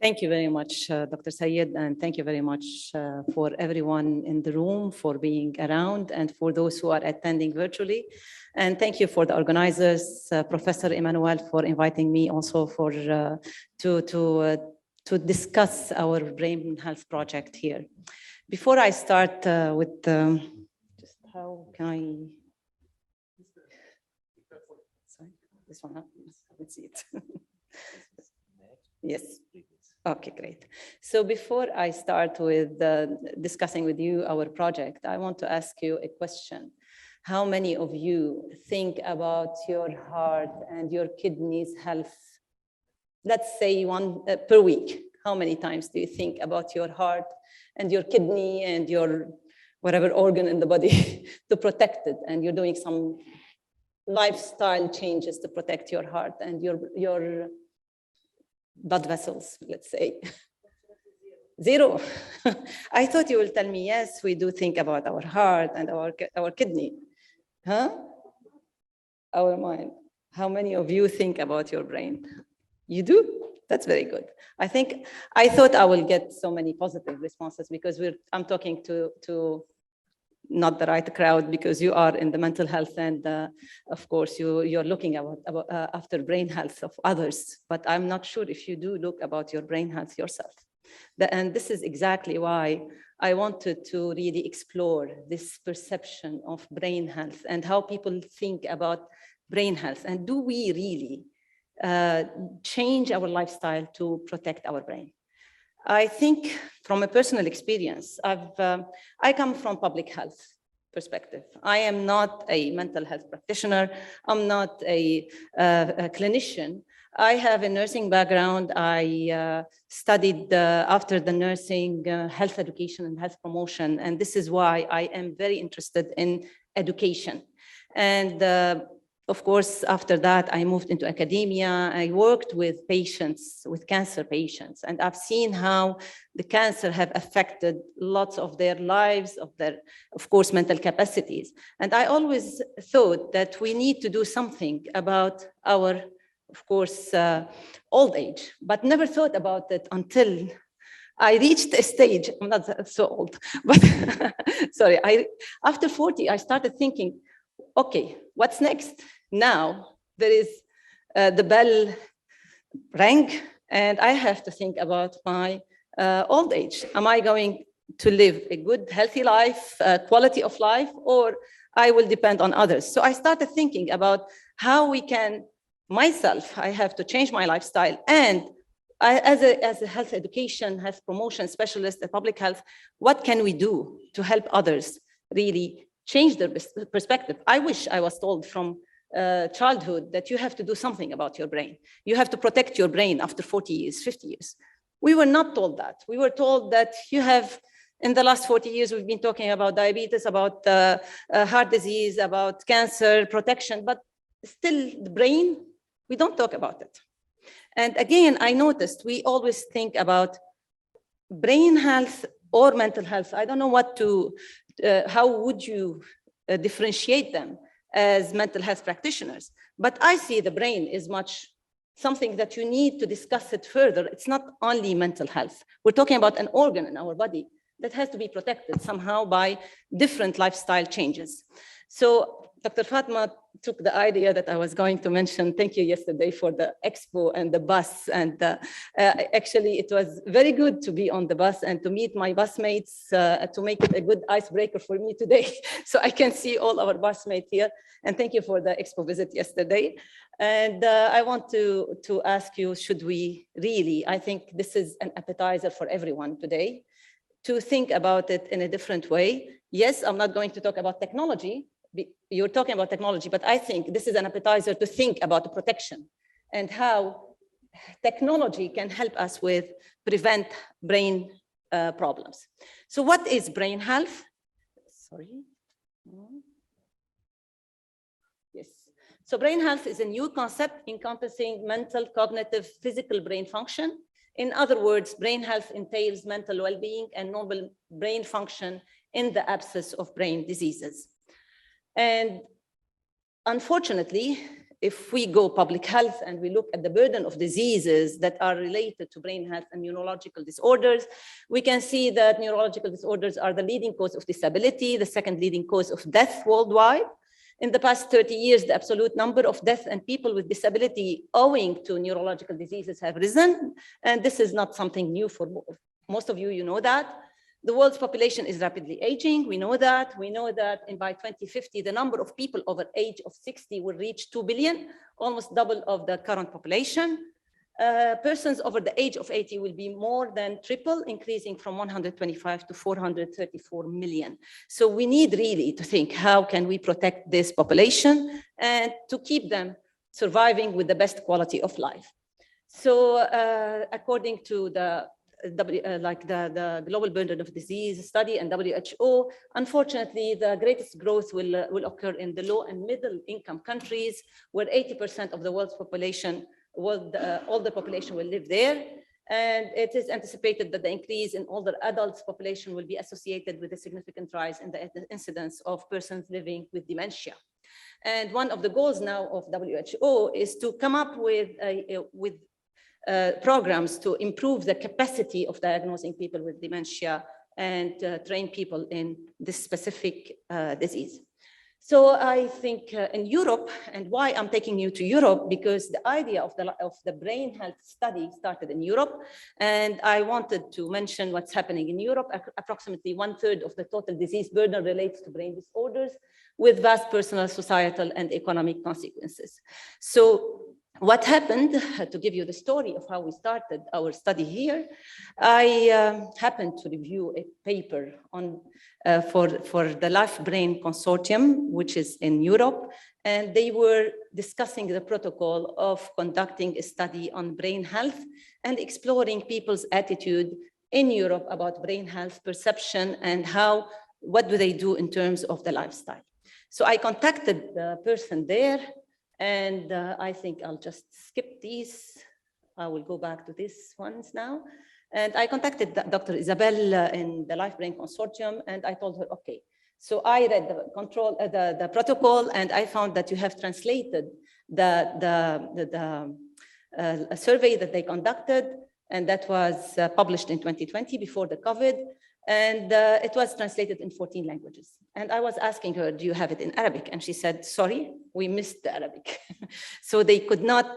Thank you very much, Dr. Sayed, and thank you very much for everyone in the room for being around and for those who are attending virtually. And thank you for the organizers, Professor Emmanuel, for inviting me also for to discuss our brain health project here. Before I start with just how can I? Sorry, this one. Let's see it. Yes. Okay, great. So before I start with discussing with you our project, I want to ask you a question. How many of you think about your heart and your kidneys health? Let's say one per week. How many times do you think about your heart and your kidney and your whatever organ in the body to protect it? And you're doing some lifestyle changes to protect your heart and your blood vessels, let's say. Zero. I thought you will tell me, yes, we do think about our heart and our kidney. Huh? Our mind. How many of you think about your brain? You do? That's very good. I thought I will get so many positive responses because I'm talking to not the right crowd, because you are in the mental health and of course you're looking after brain health of others, but I'm not sure if you do look about your brain health yourself. And this is exactly why I wanted to really explore this perception of brain health and how people think about brain health, and do we really change our lifestyle to protect our brain. I think from a personal experience, I come from public health perspective. I am not a mental health practitioner. I'm not a clinician. I have a nursing background. I studied after the nursing health education and health promotion. And this is why I am very interested in education. And of course, after that, I moved into academia. I worked with patients, with cancer patients, and I've seen how the cancer have affected lots of their lives, of their, of course, mental capacities. And I always thought that we need to do something about our, of course, old age, but never thought about it until I reached a stage. I'm not so old, but sorry, after 40, I started thinking, okay, what's next? Now there is the bell rang, and I have to think about my old age. Am I going to live a good, healthy life, quality of life, or I will depend on others? So I started thinking about how we can, myself, I have to change my lifestyle, and as a health education, health promotion specialist at public health, what can we do to help others really change their perspective? I wish I was told from childhood that you have to do something about your brain. You have to protect your brain after 40 years, 50 years. We were not told that. We were told that you have, in the last 40 years, we've been talking about diabetes, about heart disease, about cancer protection, but still the brain, we don't talk about it. And again, I noticed we always think about brain health or mental health. I don't know what to, how would you differentiate them as mental health practitioners? But I see the brain is much something that you need to discuss it further. It's not only mental health. We're talking about an organ in our body that has to be protected somehow by different lifestyle changes. So Dr. Fatma took the idea that I was going to mention. Thank you yesterday for the expo and the bus. And actually, it was very good to be on the bus and to meet my busmates, to make it a good icebreaker for me today. So I can see all our busmates here. And thank you for the expo visit yesterday. And I want to ask you, should we really, I think this is an appetizer for everyone today, to think about it in a different way. Yes, I'm not going to talk about technology. You're talking about technology, but I think this is an appetizer to think about the protection and how technology can help us with prevent brain problems. So what is brain health? Sorry. Yes. So brain health is a new concept encompassing mental, cognitive, physical brain function. In other words, brain health entails mental well-being and normal brain function in the absence of brain diseases. And unfortunately, if we go public health and we look at the burden of diseases that are related to brain health and neurological disorders, we can see that neurological disorders are the leading cause of disability, the second leading cause of death worldwide. In the past 30 years, the absolute number of deaths and people with disability owing to neurological diseases have risen. And this is not something new for most of you, you know that. The world's population is rapidly aging. We know that. We know that by 2050, the number of people over age of 60 will reach 2 billion, almost double of the current population. Persons over the age of 80 will be more than triple, increasing from 125 to 434 million. So we need really to think, how can we protect this population and to keep them surviving with the best quality of life? So according to the the Global Burden of Disease study and WHO, unfortunately, the greatest growth will occur in the low and middle income countries, where 80% of the world's population, all the population will live there. And it is anticipated that the increase in older adults population will be associated with a significant rise in the incidence of persons living with dementia. And one of the goals now of WHO is to come up with programs to improve the capacity of diagnosing people with dementia and train people in this specific disease. So I think in Europe, and why I'm taking you to Europe, because the idea of the brain health study started in Europe, and I wanted to mention what's happening in Europe. Approximately 1/3 of the total disease burden relates to brain disorders, with vast personal, societal, and economic consequences. So what happened, to give you the story of how we started our study here, I happened to review a paper on for the Life Brain Consortium, which is in Europe, and they were discussing the protocol of conducting a study on brain health and exploring people's attitude in Europe about brain health perception and what do they do in terms of the lifestyle. So I contacted the person there, and I think I'll just skip these. I will go back to these ones now. And I contacted Dr. Isabel in the Life Brain Consortium, and I told her, okay. So I read the protocol, and I found that you have translated a survey that they conducted, and that was published in 2020 before the COVID. And it was translated in 14 languages. And I was asking her, do you have it in Arabic? And she said, sorry, we missed the Arabic. So they could not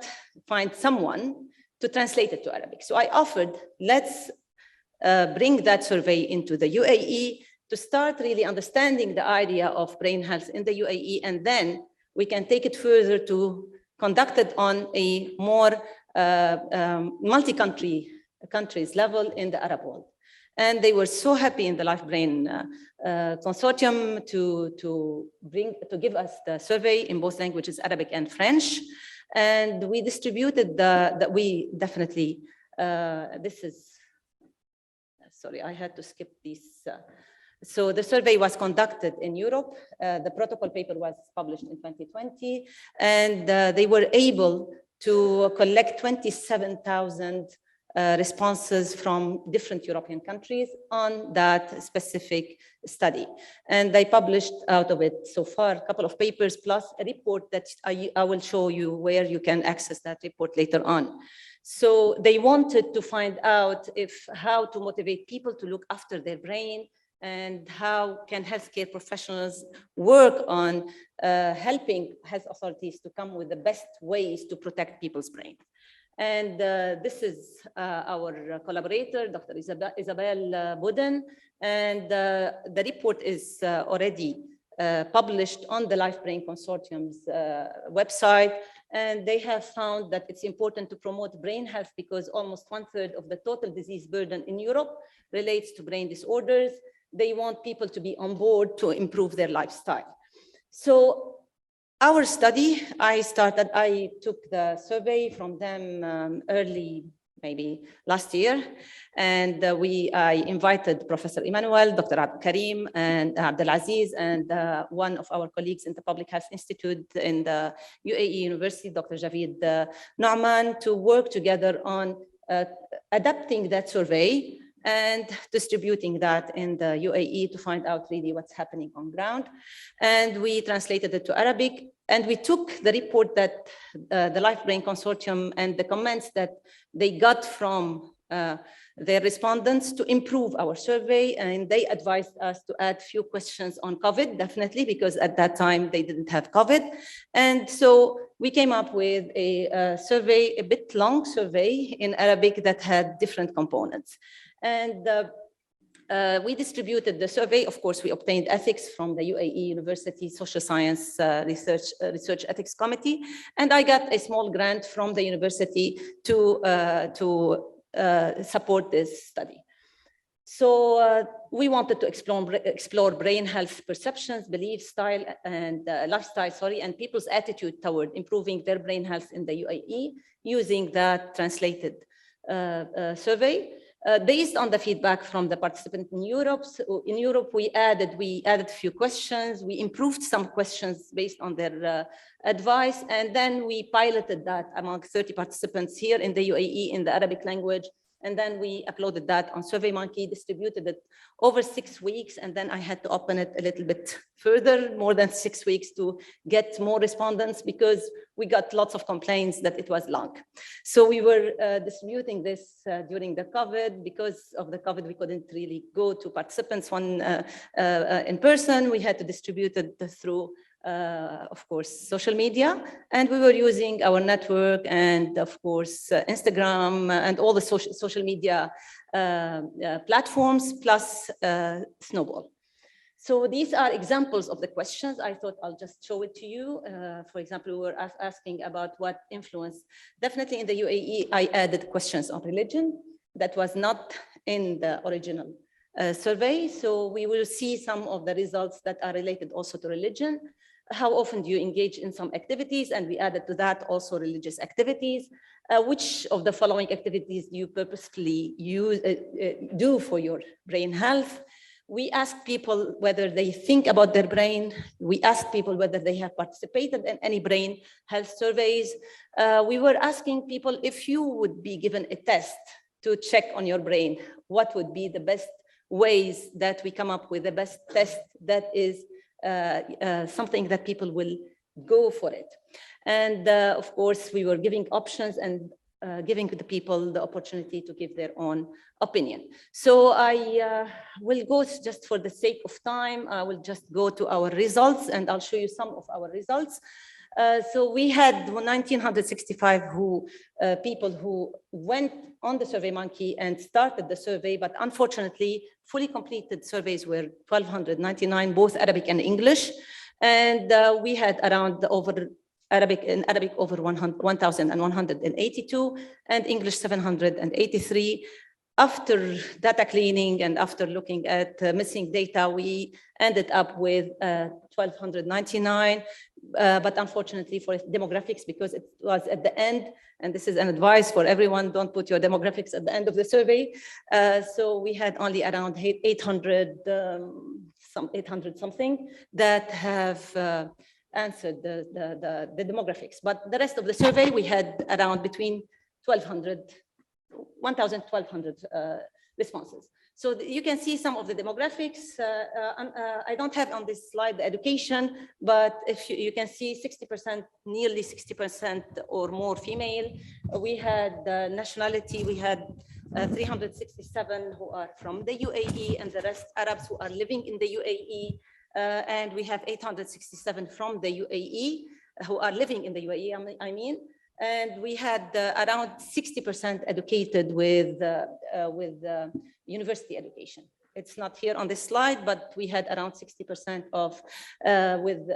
find someone to translate it to Arabic. So I offered, let's bring that survey into the UAE to start really understanding the idea of brain health in the UAE, and then we can take it further to conduct it on a more multi-countries level in the Arab world. And they were so happy in the Life Brain Consortium to give us the survey in both languages, Arabic and French. And we distributed we definitely, this is, sorry, I had to skip these. So the survey was conducted in Europe. The protocol paper was published in 2020, and they were able to collect 27,000 responses from different European countries on that specific study. And they published out of it so far a couple of papers plus a report that I will show you where you can access that report later on. So they wanted to find out how to motivate people to look after their brain, and how can healthcare professionals work on helping health authorities to come with the best ways to protect people's brain. And this is our collaborator, Dr. Isabel Bouden, and the report is already published on the Life Brain Consortium's website, and they have found that it's important to promote brain health because almost 1/3 of the total disease burden in Europe relates to brain disorders. They want people to be on board to improve their lifestyle. So our study, I took the survey from them early, maybe last year, and I invited Professor Emmanuel, Dr. Karim, and Abdelaziz, and one of our colleagues in the Public Health Institute in the UAE University, Dr. Javid Nouman, to work together on adapting that survey and distributing that in the UAE to find out really what's happening on ground. And we translated it to Arabic, and we took the report that the Life Brain Consortium and the comments that they got from their respondents to improve our survey, and they advised us to add few questions on COVID, definitely, because at that time they didn't have COVID. And so we came up with a survey, a bit long survey in Arabic that had different components. And we distributed the survey. Of course, we obtained ethics from the UAE University Social Science Research Ethics Committee, and I got a small grant from the university to support this study. So we wanted to explore brain health perceptions, beliefs, style, and lifestyle, and people's attitude toward improving their brain health in the UAE using that translated survey. Based on the feedback from the participants in Europe. So in Europe, we added a few questions. We improved some questions based on their advice. And then we piloted that among 30 participants here in the UAE in the Arabic language. And then we uploaded that on SurveyMonkey, distributed it over 6 weeks. And then I had to open it a little bit further, more than 6 weeks, to get more respondents because we got lots of complaints that it was long. So we were distributing this during the COVID. Because of the COVID, we couldn't really go to participants in person. We had to distribute it through of course, social media, and we were using our network and, of course, Instagram and all the social media platforms, plus Snowball. So these are examples of the questions. I thought I'll just show it to you. For example, we were asking about what influence. Definitely in the UAE, I added questions on religion that was not in the original survey. So we will see some of the results that are related also to religion. How often do you engage in some activities? And we added to that also religious activities. Which of the following activities do you purposefully do for your brain health? We asked people whether they think about their brain. We asked people whether they have participated in any brain health surveys. We were asking people if you would be given a test to check on your brain, what would be the best ways that we come up with the best test that is something that people will go for it. And of course, we were giving options and giving the people the opportunity to give their own opinion. So I will go, just for the sake of time, I will just go to our results and I'll show you some of our results. So we had 1,965 people who went on the SurveyMonkey and started the survey, but unfortunately, fully completed surveys were 1,299, both Arabic and English. And we had around over Arabic over 1,182 and English 783. After data cleaning and after looking at missing data, we ended up with 1,299. But unfortunately for demographics, because it was at the end, and this is an advice for everyone, don't put your demographics at the end of the survey. So we had only around 800 something that have answered the demographics. But the rest of the survey, we had around between 1,200 responses. So you can see some of the demographics. I don't have on this slide the education, but if you can see 60%, nearly 60% or more female. We had nationality, we had 367 who are from the UAE and the rest Arabs who are living in the UAE. And we have 867 from the UAE who are living in the UAE, I mean. And we had around 60% educated with university education. It's not here on this slide, but we had around 60% of with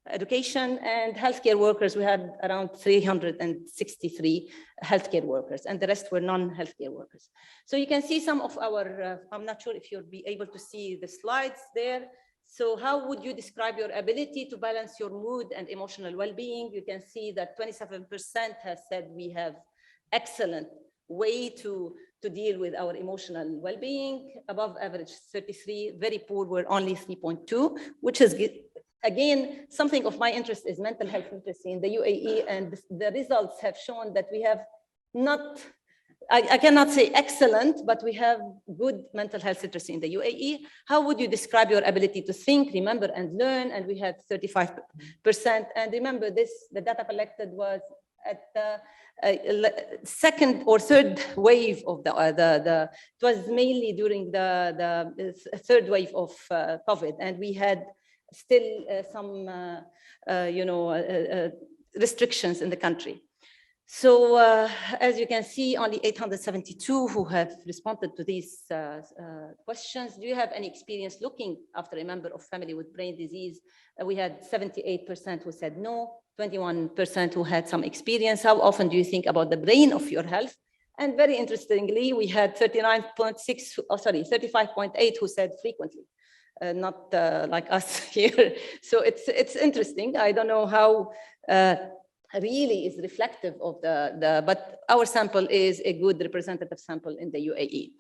education, and healthcare workers. We had around 363 healthcare workers, and the rest were non-healthcare workers. So you can see some of our, I'm not sure if you'll be able to see the slides there. So how would you describe your ability to balance your mood and emotional well-being? You can see that 27% has said we have excellent way to deal with our emotional well-being. Above average 33, very poor were only 3.2, which is, again, something of my interest is mental health literacy in the UAE, and the results have shown that we have not I cannot say excellent, but we have good mental health literacy in the UAE. How would you describe your ability to think, remember, and learn? And we had 35%. And remember this, the data collected was at the second or third wave of it was mainly during the third wave of COVID. And we had still some, restrictions in the country. So as you can see, only 872 who have responded to these questions. Do you have any experience looking after a member of family with brain disease? We had 78% who said no, 21% who had some experience. How often do you think about the brain of your health? And very interestingly, we had 35.8 who said frequently, not like us here. So it's interesting. I don't know how really is reflective of but our sample is a good representative sample in the UAE.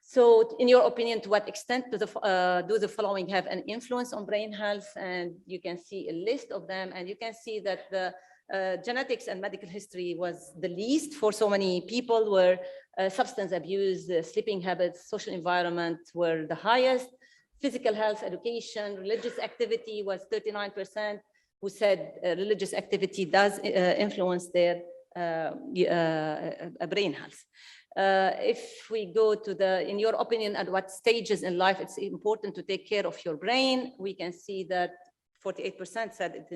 So in your opinion, to what extent do the following have an influence on brain health? And you can see a list of them, and you can see that the genetics and medical history was the least for so many people, where substance abuse, sleeping habits, social environment were the highest. Physical health, education, religious activity was 39%. Who said religious activity does influence their brain health. If we go to in your opinion, at what stages in life it's important to take care of your brain, we can see that 48% said it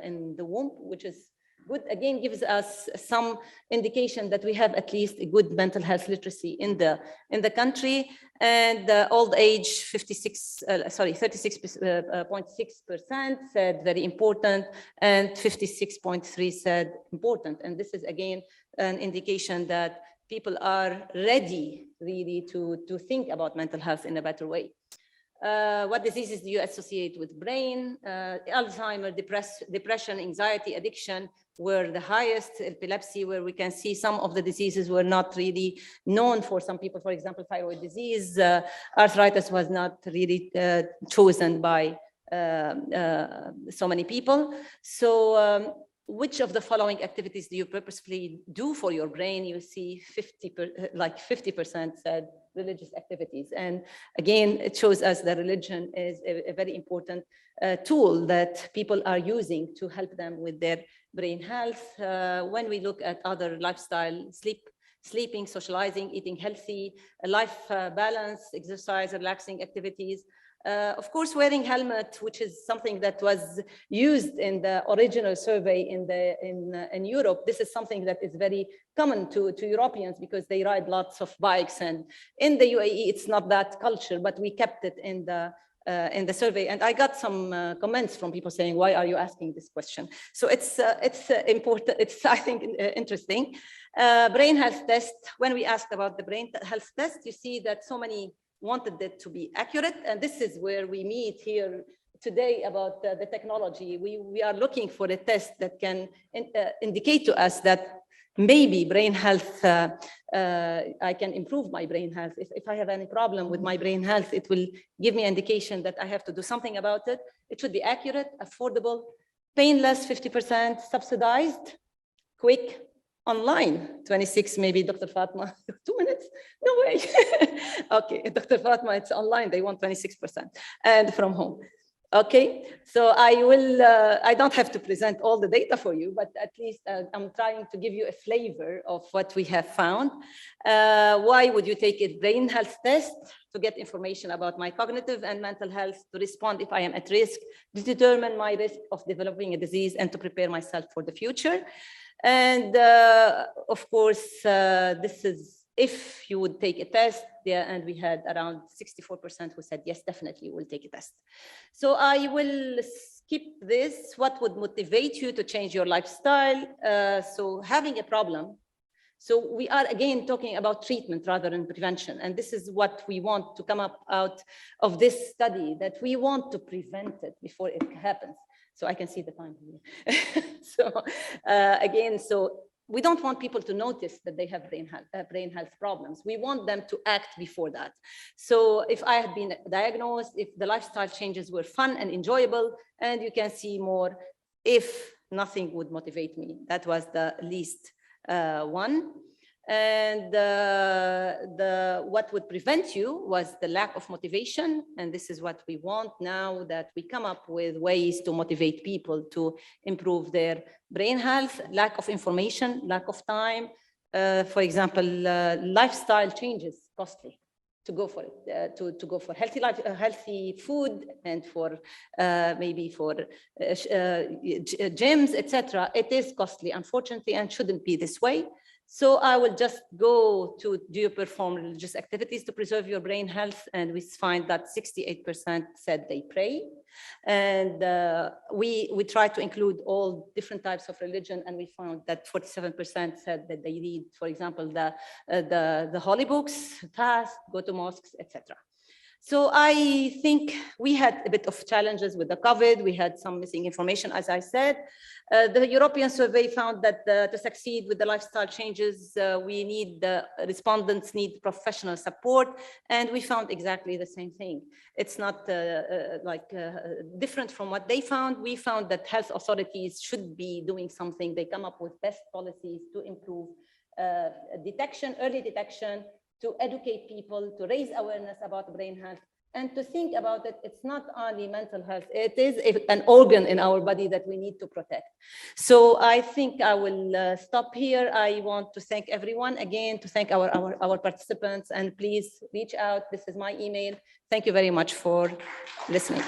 in the womb, which is good. Again, gives us some indication that we have at least a good mental health literacy in the country. And old age, 36.6% said very important, and 56.3% said important. And this is again an indication that people are ready really to think about mental health in a better way. What diseases do you associate with brain? Alzheimer, depression, anxiety, addiction were the highest. Epilepsy, where we can see some of the diseases were not really known for some people. For example, thyroid disease, arthritis was not really chosen by so many people. So which of the following activities do you purposefully do for your brain? You see 50% said religious activities. And again, it shows us that religion is a very important tool that people are using to help them with their brain health. When we look at other lifestyle, sleeping, socializing, eating healthy, life balance, exercise, relaxing activities. Of course, wearing helmet, which is something that was used in the original survey in Europe. This is something that is very common to Europeans because they ride lots of bikes, and in the UAE it's not that culture, but we kept it in the survey. And I got some comments from people saying, "Why are you asking this question?" So it's important. It's, I think, interesting. Brain health test. When we asked about the brain health test, you see that so many wanted it to be accurate. And this is where we meet here today about the technology. We are looking for a test that can indicate to us that maybe brain health, I can improve my brain health. If I have any problem with my brain health, it will give me indication that I have to do something about it. It should be accurate, affordable, painless, 50%, subsidized, quick, online, 26, maybe Dr. Fatma, 2 minutes? No way. Okay, Dr. Fatma, it's online, they want 26% and from home. Okay, so I don't have to present all the data for you, but at least I'm trying to give you a flavor of what we have found. Why would you take a brain health test? To get information about my cognitive and mental health, to respond if I am at risk, to determine my risk of developing a disease, and to prepare myself for the future. And of course, this is if you would take a test, and we had around 64% who said, yes, definitely we'll take a test. So I will skip this. What would motivate you to change your lifestyle? So having a problem. So we are again talking about treatment rather than prevention. And this is what we want to come up out of this study, that we want to prevent it before it happens. So I can see the time here. So again, so we don't want people to notice that they have brain health problems. We want them to act before that. So if I had been diagnosed, if the lifestyle changes were fun and enjoyable, and you can see more, if nothing would motivate me, that was the least one. And what would prevent you was the lack of motivation. And this is what we want now, that we come up with ways to motivate people to improve their brain health. Lack of information, lack of time. For example, lifestyle changes, costly to go for it, to go for healthy life, healthy food, and for maybe for gyms, etc. It is costly, unfortunately, and shouldn't be this way. So I will just go to, do you perform religious activities to preserve your brain health? And we find that 68% said they pray. And we try to include all different types of religion, and we found that 47% said that they read, for example, the holy books, fast, go to mosques, etc. So I think we had a bit of challenges with the COVID. We had some missing information, as I said. The European survey found that to succeed with the lifestyle changes, the respondents need professional support. And we found exactly the same thing. It's not different from what they found. We found that health authorities should be doing something. They come up with best policies to improve detection, early detection, to educate people, to raise awareness about brain health, and to think about it. It's not only mental health, it is an organ in our body that we need to protect. So I think I will stop here. I want to thank everyone again, to thank our participants, and please reach out. This is my email. Thank you very much for listening.